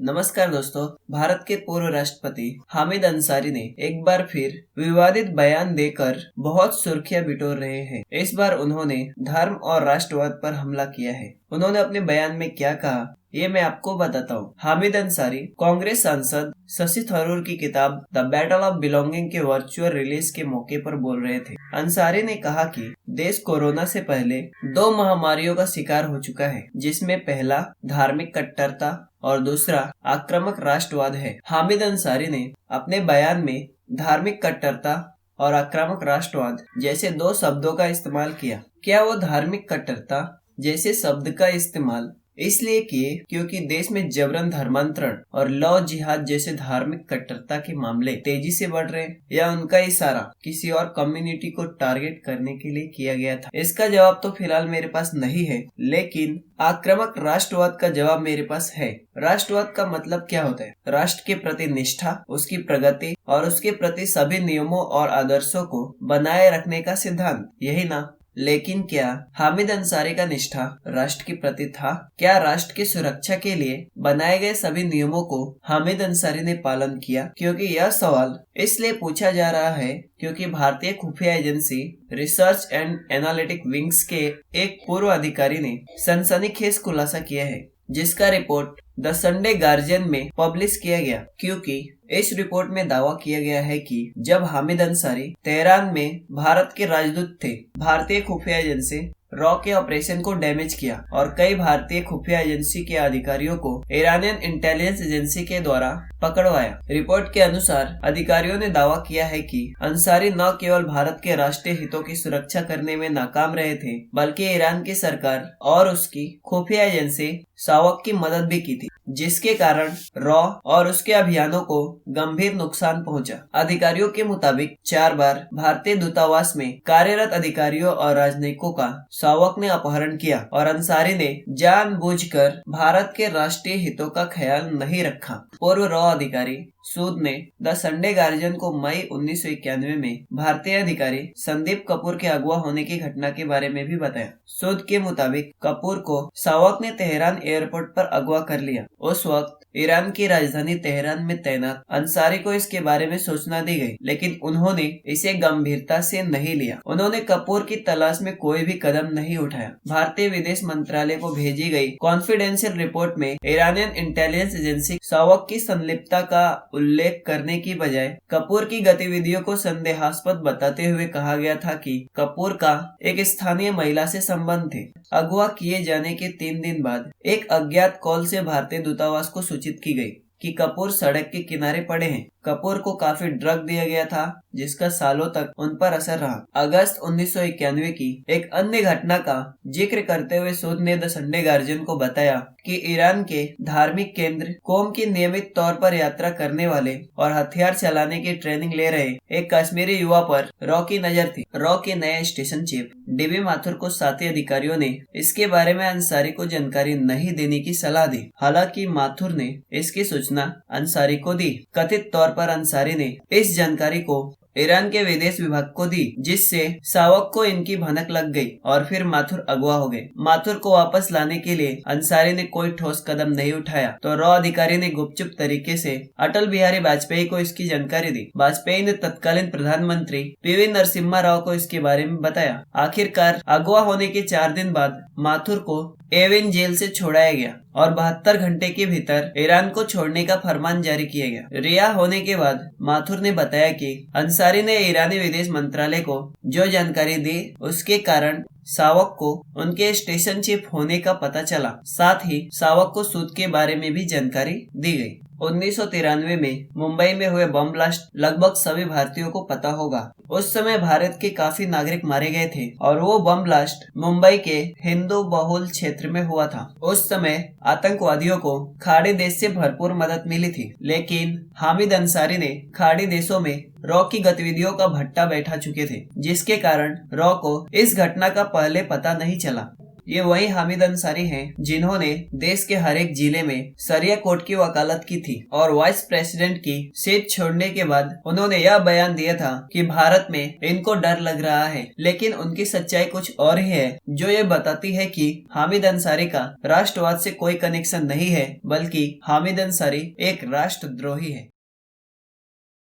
नमस्कार दोस्तों। भारत के पूर्व राष्ट्रपति हामिद अंसारी ने एक बार फिर विवादित बयान देकर बहुत सुर्खियां बिटोर रहे हैं। इस बार उन्होंने धर्म और राष्ट्रवाद पर हमला किया है। उन्होंने अपने बयान में क्या कहा, ये मैं आपको बताता हूँ। हामिद अंसारी कांग्रेस सांसद शशि थरूर की किताब द बैटल ऑफ बिलोंगिंग के वर्चुअल रिलीज के मौके पर बोल रहे थे। अंसारी ने कहा कि देश कोरोना से पहले 2 महामारियों का शिकार हो चुका है, जिसमें पहला धार्मिक कट्टरता और दूसरा आक्रामक राष्ट्रवाद है। हामिद अंसारी ने अपने बयान में धार्मिक कट्टरता और आक्रामक राष्ट्रवाद जैसे 2 शब्दों का इस्तेमाल किया। क्या वो धार्मिक कट्टरता जैसे शब्द का इस्तेमाल इसलिए किए क्योंकि देश में जबरन धर्मांतरण और लव जिहाद जैसे धार्मिक कट्टरता के मामले तेजी से बढ़ रहे, या उनका इशारा किसी और कम्युनिटी को टारगेट करने के लिए किया गया था? इसका जवाब तो फिलहाल मेरे पास नहीं है, लेकिन आक्रामक राष्ट्रवाद का जवाब मेरे पास है। राष्ट्रवाद का मतलब क्या होता है? राष्ट्र के प्रति निष्ठा, उसकी प्रगति और उसके प्रति सभी नियमों और आदर्शों को बनाए रखने का सिद्धांत, यही ना? लेकिन क्या हामिद अंसारी का निष्ठा राष्ट्र के प्रति था? क्या राष्ट्र की सुरक्षा के लिए बनाए गए सभी नियमों को हामिद अंसारी ने पालन किया? क्योंकि यह सवाल इसलिए पूछा जा रहा है क्योंकि भारतीय खुफिया agency research and analytic wings के एक पूर्व अधिकारी ने सनसनीखेज खुलासा किया है, जिसका रिपोर्ट द संडे गार्जियन में पब्लिश किया गया। क्योंकि इस रिपोर्ट में दावा किया गया है कि जब हामिद अंसारी तेहरान में भारत के राजदूत थे, भारतीय खुफिया एजेंसी रॉ के ऑपरेशन को डैमेज किया और कई भारतीय खुफिया एजेंसी के अधिकारियों को ईरानियन इंटेलिजेंस एजेंसी के द्वारा पकड़वाया। रिपोर्ट के अनुसार अधिकारियों ने दावा किया है कि अंसारी न केवल भारत के राष्ट्रीय हितों की सुरक्षा करने में नाकाम रहे थे, बल्कि ईरान की सरकार और उसकी खुफिया एजेंसी सावक की मदद भी की थी, जिसके कारण रॉ और उसके अभियानों को गंभीर नुकसान पहुंचा। अधिकारियों के मुताबिक 4 बार भारतीय दूतावास में कार्यरत अधिकारियों और राजनयिकों का सावक ने अपहरण किया और अंसारी ने जानबूझकर भारत के राष्ट्रीय हितों का ख्याल नहीं रखा। पूर्व रॉ अधिकारी सूद ने द संडे गार्जियन को मई 1991 में भारतीय अधिकारी संदीप कपूर के अगवा होने की घटना के बारे में भी बताया। सूद के मुताबिक कपूर को सावक ने तेहरान एयरपोर्ट पर अगवा कर लिया। उस वक्त ईरान की राजधानी तेहरान में तैनात अंसारी को इसके बारे में सूचना दी गई, लेकिन उन्होंने इसे गंभीरता से नहीं लिया। उन्होंने कपूर की तलाश में कोई भी कदम नहीं उठाया। भारतीय विदेश मंत्रालय को भेजी गई कॉन्फिडेंशियल रिपोर्ट में ईरानियन इंटेलिजेंस एजेंसी सावक की संलिप्तता का उल्लेख करने की बजाय कपूर की गतिविधियों को संदेहास्पद बताते हुए कहा गया था कि कपूर का एक स्थानीय महिला से संबंध थे। अगवा किए जाने के 3 दिन बाद एक अज्ञात कॉल से भारतीय दूतावास को सूचित की गई कि कपूर सड़क के किनारे पड़े हैं। कपूर को काफी ड्रग दिया गया था, जिसका सालों तक उन पर असर रहा। अगस्त 1991 की एक अन्य घटना का जिक्र करते हुए सूद ने द संडे गार्जियन को बताया कि ईरान के धार्मिक केंद्र कोम की नियमित तौर पर यात्रा करने वाले और हथियार चलाने की ट्रेनिंग ले रहे एक कश्मीरी युवा पर रॉ की नजर थी। रॉ के नए स्टेशन चीफ डीबी माथुर को साथी अधिकारियों ने इसके बारे में अंसारी को जानकारी नहीं देने की सलाह दी। हालांकि माथुर ने इसकी सूचना अंसारी को दी। कथित तौर पर अंसारी ने इस जानकारी को ईरान के विदेश विभाग को दी, जिससे सावक को इनकी भनक लग गई और फिर माथुर अगवा हो गए। माथुर को वापस लाने के लिए अंसारी ने कोई ठोस कदम नहीं उठाया, तो रॉ अधिकारी ने गुपचुप तरीके से अटल बिहारी वाजपेयी को इसकी जानकारी दी। वाजपेयी ने तत्कालीन प्रधानमंत्री पीवी नरसिम्हा राव को इसके बारे में बताया। आखिरकार अगवा होने के 4 दिन बाद माथुर को एविन जेल से छोड़ाया गया और 72 घंटे के भीतर ईरान को छोड़ने का फरमान जारी किया गया। रिहा होने के बाद माथुर ने बताया कि अंसारी ने ईरानी विदेश मंत्रालय को जो जानकारी दी, उसके कारण सावक को उनके स्टेशन चीफ होने का पता चला। साथ ही सावक को सूद के बारे में भी जानकारी दी गई। 1993 में मुंबई में हुए बम ब्लास्ट लगभग सभी भारतीयों को पता होगा। उस समय भारत के काफी नागरिक मारे गए थे और वो बम ब्लास्ट मुंबई के हिंदू बहुल क्षेत्र में हुआ था। उस समय आतंकवादियों को खाड़ी देश से भरपूर मदद मिली थी, लेकिन हामिद अंसारी ने खाड़ी देशों में रॉ की गतिविधियों का भट्टा बैठा चुके थे, जिसके कारण रॉ को इस घटना का पहले पता नहीं चला। ये वही हामिद अंसारी हैं जिन्होंने देश के हर एक जिले में सरिया कोर्ट की वकालत की थी और वाइस प्रेसिडेंट की सीट छोड़ने के बाद उन्होंने यह बयान दिया था कि भारत में इनको डर लग रहा है, लेकिन उनकी सच्चाई कुछ और ही है, जो ये बताती है कि हामिद अंसारी का राष्ट्रवाद से कोई कनेक्शन नहीं है, बल्कि हामिद अंसारी एक राष्ट्रद्रोही है।